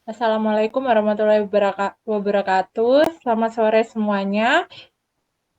Assalamualaikum warahmatullahi wabarakatuh. Selamat sore semuanya.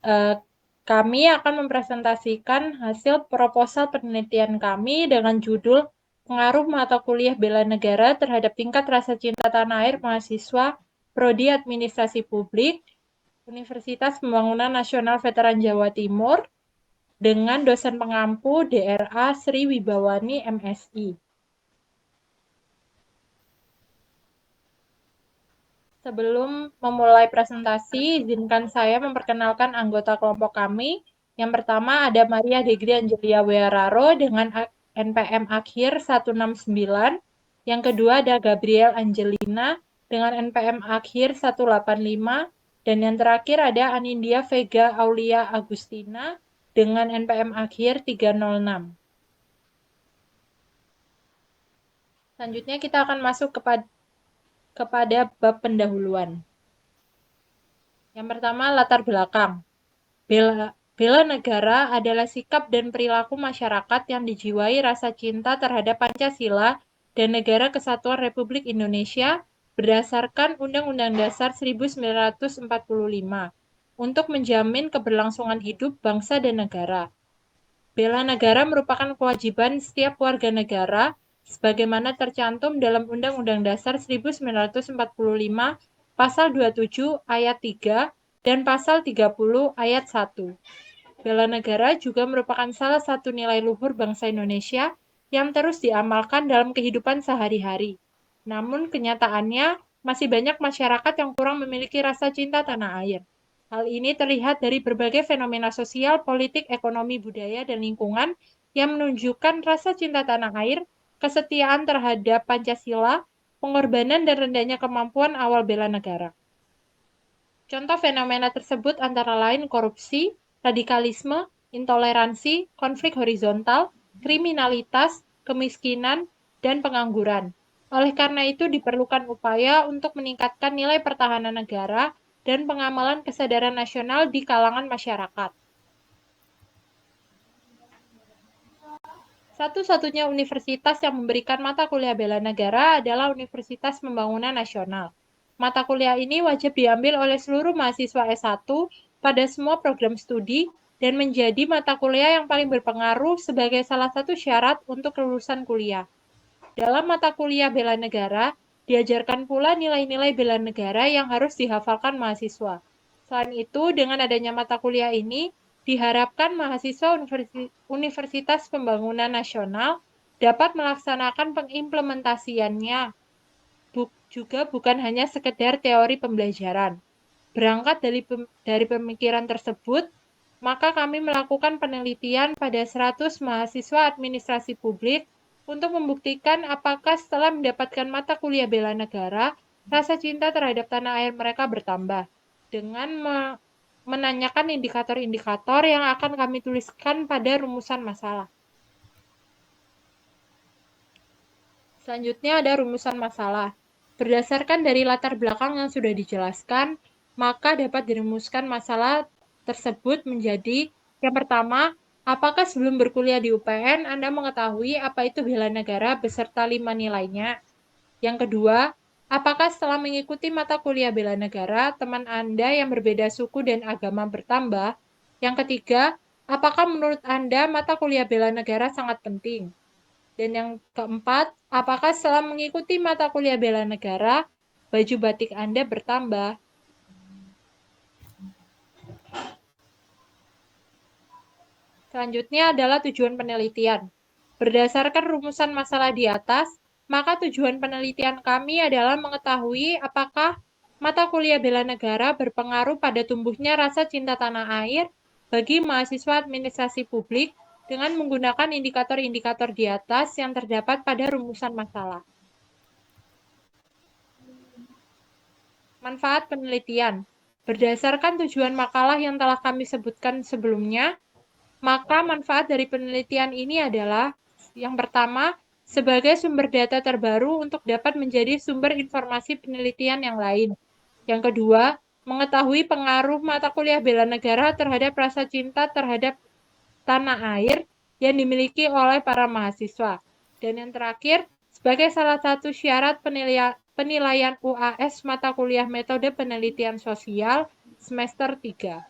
Eh, Kami akan mempresentasikan hasil proposal penelitian kami dengan judul Pengaruh Mata Kuliah Bela Negara terhadap Tingkat Rasa Cinta Tanah Air Mahasiswa Prodi Administrasi Publik Universitas Pembangunan Nasional Veteran Jawa Timur dengan dosen pengampu DRA Sri Wibawani MSI. Sebelum memulai presentasi, izinkan saya memperkenalkan anggota kelompok kami. Yang pertama ada Maria Degri Angelia Weararo dengan NPM akhir 169. Yang kedua ada Gabriel Angelina dengan NPM akhir 185. Dan yang terakhir ada Anindya Vega Aulia Agustina dengan NPM akhir 306. Selanjutnya kita akan masuk kepada bab pendahuluan. Yang pertama, latar belakang. Bela negara adalah sikap dan perilaku masyarakat yang dijiwai rasa cinta terhadap Pancasila dan Negara Kesatuan Republik Indonesia berdasarkan Undang-Undang Dasar 1945 untuk menjamin keberlangsungan hidup bangsa dan negara. Bela negara merupakan kewajiban setiap warga negara sebagaimana tercantum dalam Undang-Undang Dasar 1945 Pasal 27 Ayat 3 dan Pasal 30 Ayat 1. Bela negara juga merupakan salah satu nilai luhur bangsa Indonesia yang terus diamalkan dalam kehidupan sehari-hari. Namun kenyataannya masih banyak masyarakat yang kurang memiliki rasa cinta tanah air. Hal ini terlihat dari berbagai fenomena sosial, politik, ekonomi, budaya, dan lingkungan yang menunjukkan rasa cinta tanah air, kesetiaan terhadap Pancasila, pengorbanan dan rendahnya kemampuan awal bela negara. Contoh fenomena tersebut antara lain korupsi, radikalisme, intoleransi, konflik horizontal, kriminalitas, kemiskinan, dan pengangguran. Oleh karena itu diperlukan upaya untuk meningkatkan nilai pertahanan negara dan pengamalan kesadaran nasional di kalangan masyarakat. Satu-satunya universitas yang memberikan mata kuliah bela negara adalah Universitas Pembangunan Nasional. Mata kuliah ini wajib diambil oleh seluruh mahasiswa S1 pada semua program studi dan menjadi mata kuliah yang paling berpengaruh sebagai salah satu syarat untuk kelulusan kuliah. Dalam mata kuliah bela negara, diajarkan pula nilai-nilai bela negara yang harus dihafalkan mahasiswa. Selain itu, dengan adanya mata kuliah ini, diharapkan mahasiswa Universitas Pembangunan Nasional dapat melaksanakan pengimplementasiannya, juga bukan hanya sekedar teori pembelajaran. Berangkat dari pemikiran tersebut, maka kami melakukan penelitian pada 100 mahasiswa administrasi publik untuk membuktikan apakah setelah mendapatkan mata kuliah bela negara, rasa cinta terhadap tanah air mereka bertambah. Dengan menanyakan indikator-indikator yang akan kami tuliskan pada rumusan masalah. Selanjutnya ada rumusan masalah. Berdasarkan dari latar belakang yang sudah dijelaskan, maka dapat dirumuskan masalah tersebut menjadi yang pertama, apakah sebelum berkuliah di UPN Anda mengetahui apa itu bela negara beserta 5 nilainya? Yang kedua, apakah setelah mengikuti mata kuliah bela negara, teman Anda yang berbeda suku dan agama bertambah? Yang ketiga, apakah menurut Anda mata kuliah bela negara sangat penting? Dan yang keempat, apakah setelah mengikuti mata kuliah bela negara, baju batik Anda bertambah? Selanjutnya adalah tujuan penelitian. Berdasarkan rumusan masalah di atas, maka tujuan penelitian kami adalah mengetahui apakah mata kuliah bela negara berpengaruh pada tumbuhnya rasa cinta tanah air bagi mahasiswa administrasi publik dengan menggunakan indikator-indikator di atas yang terdapat pada rumusan masalah. Manfaat penelitian. Berdasarkan tujuan makalah yang telah kami sebutkan sebelumnya, maka manfaat dari penelitian ini adalah yang pertama, sebagai sumber data terbaru untuk dapat menjadi sumber informasi penelitian yang lain. Yang kedua, mengetahui pengaruh mata kuliah bela negara terhadap rasa cinta terhadap tanah air yang dimiliki oleh para mahasiswa. Dan yang terakhir, sebagai salah satu syarat penilaian UAS mata kuliah metode penelitian sosial semester 3.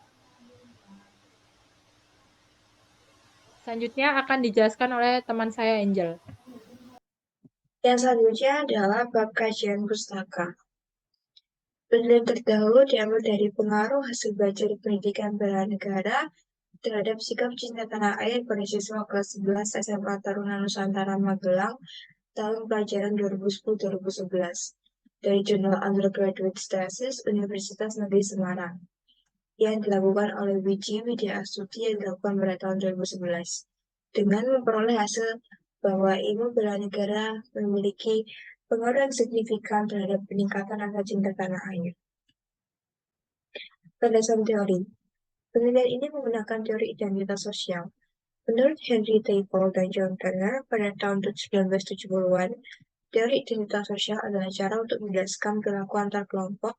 Selanjutnya akan dijelaskan oleh teman saya Angel. Yang selanjutnya adalah bab kajian pustaka. Penelitian terdahulu diambil dari pengaruh hasil belajar pendidikan bela negara terhadap sikap cinta tanah air pada siswa kelas 11 SMA Taruna Nusantara Magelang tahun pelajaran 2010-2011 dari Jurnal Undergraduate Thesis Universitas Negeri Semarang yang dilakukan oleh Wiji Widya Astuti yang dilakukan pada tahun 2011 dengan memperoleh hasil bahwa ilmu bela negara memiliki pengaruh yang signifikan terhadap peningkatan rasa cinta tanah air. Landasan teori. Penelitian ini menggunakan teori identitas sosial. Menurut Henry Tafel dan John Turner pada tahun 1970-an, teori identitas sosial adalah cara untuk menjelaskan perilaku antar kelompok.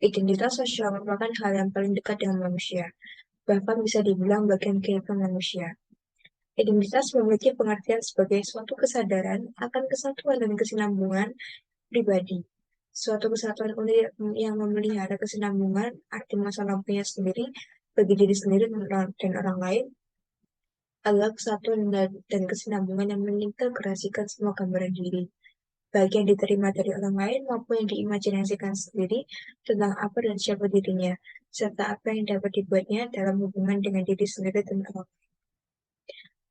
Identitas sosial merupakan hal yang paling dekat dengan manusia, bahkan bisa dibilang bagian kehidupan manusia. Identitas memiliki pengertian sebagai suatu kesadaran akan kesatuan dan kesinambungan pribadi. Suatu kesatuan yang memelihara kesinambungan arti masa lampaunya sendiri bagi diri sendiri dan orang lain adalah kesatuan dan kesinambungan yang mengintegrasikan semua gambaran diri, baik yang diterima dari orang lain maupun yang diimajinasikan sendiri tentang apa dan siapa dirinya, serta apa yang dapat dibuatnya dalam hubungan dengan diri sendiri dan orang lain.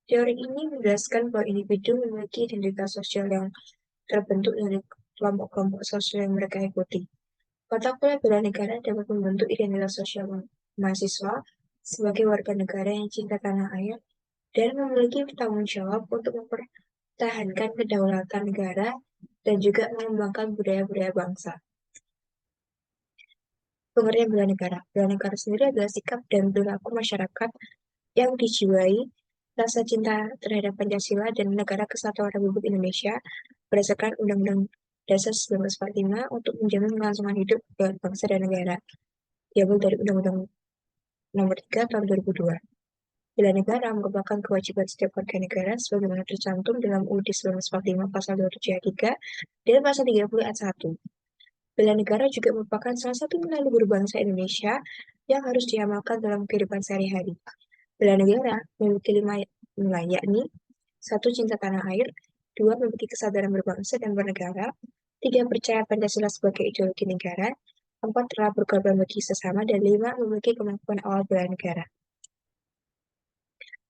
Teori ini menjelaskan bahwa individu memiliki identitas sosial yang terbentuk dari kelompok-kelompok sosial yang mereka ikuti. Mata kuliah bela negara dapat membentuk identitas sosial mahasiswa sebagai warga negara yang cinta tanah air dan memiliki tanggung jawab untuk mempertahankan kedaulatan negara dan juga mengembangkan budaya-budaya bangsa. Pengertian bela negara. Bela negara sendiri adalah sikap dan perilaku masyarakat yang dijiwai rasa cinta terhadap Pancasila dan Negara Kesatuan Republik Indonesia berdasarkan Undang-Undang Dasar 1945 untuk menjamin kelangsungan hidup buat bangsa dan negara. Diambil dari Undang-Undang Nomor 3 Tahun 2002. Bela negara merupakan kewajiban setiap warga negara sebagaimana tercantum dalam UUD 1945 Pasal 27 ayat 3 dan Pasal 30 ayat 1. Bela negara juga merupakan salah satu nilai luhur bangsa Indonesia yang harus diamalkan dalam kehidupan sehari-hari. Bela negara memiliki 5 nilai, yakni 1. Cinta tanah air, 2. Memiliki kesadaran berbangsa dan bernegara, 3. Percaya Pancasila sebagai ideologi negara, 4. Telah berkorban bagi sesama, dan 5. Memiliki kemampuan awal bela negara.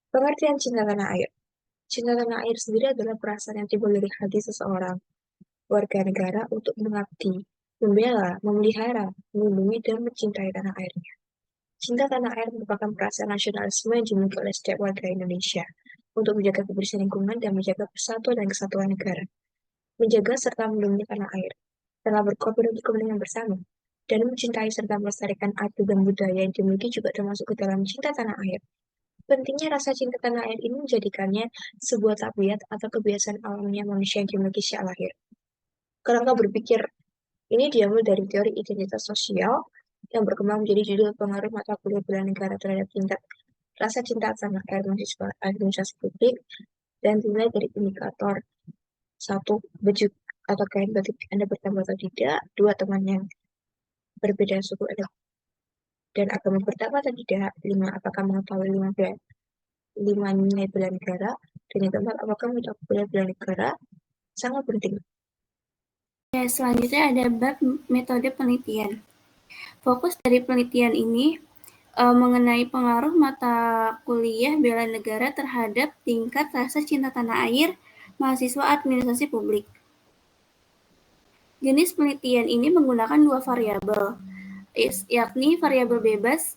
Pengertian cinta tanah air. Cinta tanah air sendiri adalah perasaan yang timbul dari hati seseorang warga negara untuk mengabdi, membela, memelihara, melindungi, dan mencintai tanah airnya. Cinta tanah air merupakan perasaan nasionalisme yang dimiliki oleh setiap warga Indonesia untuk menjaga kebersihan lingkungan dan menjaga persatuan dan kesatuan negara. Menjaga serta melindungi tanah air, telah berkorban untuk kepentingan bersama, dan mencintai serta melestarikan arti dan budaya yang dimiliki juga termasuk ke dalam cinta tanah air. Pentingnya rasa cinta tanah air ini menjadikannya sebuah tabiat atau kebiasaan alamiah manusia yang dimiliki sejak lahir. Kerangka berpikir ini diambil dari teori identitas sosial yang berkembang menjadi judul pengaruh mata kuliah bela negara terhadap rasa cinta tanah air mahasiswa administrasi publik dan dinilai dari indikator 1. Baju atau kain batik Anda bertambah atau tidak, 2. Teman yang berbeda suku Anda dan agama bertambah atau tidak, 5. Apakah mengetahui 5 nilai bela negara, dan yang keempat, apakah mata kuliah bela negara sangat penting. Ya, selanjutnya ada bab metode penelitian. Fokus dari penelitian ini mengenai pengaruh mata kuliah bela negara terhadap tingkat rasa cinta tanah air mahasiswa administrasi publik. Jenis penelitian ini menggunakan 2 variabel, yakni variabel bebas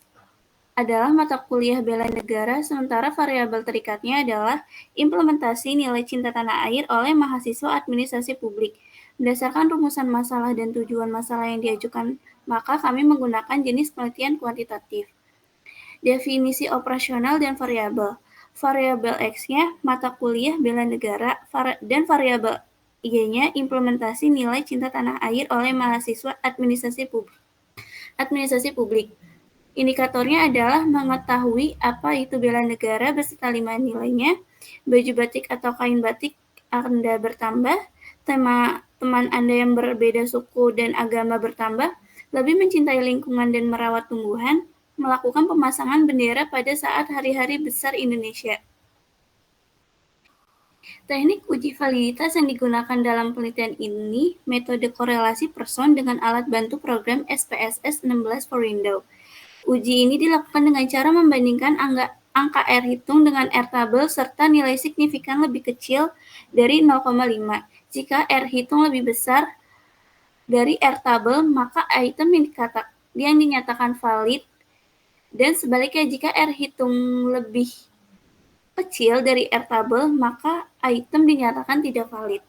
adalah mata kuliah bela negara, sementara variabel terikatnya adalah implementasi nilai cinta tanah air oleh mahasiswa administrasi publik. Berdasarkan rumusan masalah dan tujuan masalah yang diajukan, maka kami menggunakan jenis penelitian kuantitatif. Definisi operasional dan variabel. Variabel X-nya mata kuliah bela negara dan variabel Y-nya implementasi nilai cinta tanah air oleh mahasiswa administrasi publik. Indikatornya adalah mengetahui apa itu bela negara beserta 5 nilainya, baju batik atau kain batik Anda bertambah, teman Anda yang berbeda suku dan agama bertambah, lebih mencintai lingkungan dan merawat tumbuhan, melakukan pemasangan bendera pada saat hari-hari besar Indonesia. Teknik uji validitas yang digunakan dalam penelitian ini metode korelasi person dengan alat bantu program SPSS 16 for Windows. Uji ini dilakukan dengan cara membandingkan angka R hitung dengan R tabel serta nilai signifikan lebih kecil dari 0,5. Jika R hitung lebih besar dari R tabel, maka item yang dinyatakan valid, dan sebaliknya jika R hitung lebih kecil dari R tabel, maka item dinyatakan tidak valid.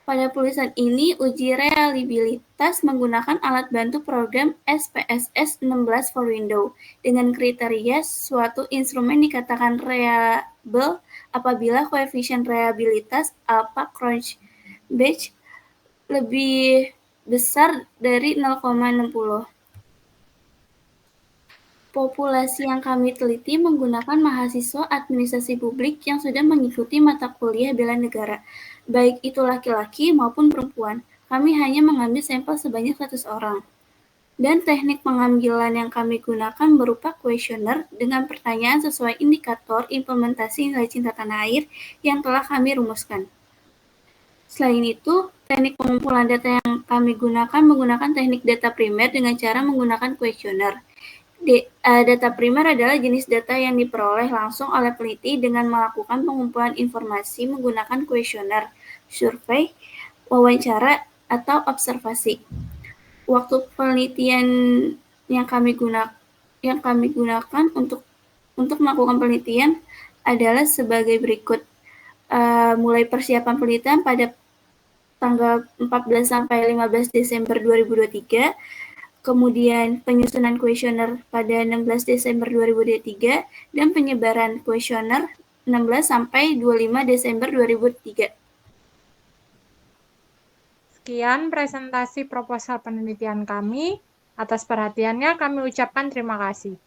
Pada tulisan ini, uji reliabilitas menggunakan alat bantu program SPSS 16 for Windows dengan kriteria suatu instrumen dikatakan reliable apabila koefisien reliabilitas alpha Cronbach lebih besar dari 0,60. Populasi yang kami teliti menggunakan mahasiswa administrasi publik yang sudah mengikuti mata kuliah bela negara, baik itu laki-laki maupun perempuan. Kami hanya mengambil sampel sebanyak 100 orang. Dan teknik pengambilan yang kami gunakan berupa kuesioner dengan pertanyaan sesuai indikator implementasi nilai cinta tanah air yang telah kami rumuskan. Selain itu, teknik pengumpulan data yang kami gunakan menggunakan teknik data primer dengan cara menggunakan kuesioner. Data primer adalah jenis data yang diperoleh langsung oleh peneliti dengan melakukan pengumpulan informasi menggunakan kuesioner, survei, wawancara, atau observasi. Waktu penelitian yang kami gunakan untuk melakukan penelitian adalah sebagai berikut. Mulai persiapan penelitian pada tanggal 14 sampai 15 Desember 2023, kemudian penyusunan kuesioner pada 16 Desember 2023, dan penyebaran kuesioner 16 sampai 25 Desember 2003. Sekian presentasi proposal penelitian kami. Atas perhatiannya kami ucapkan terima kasih.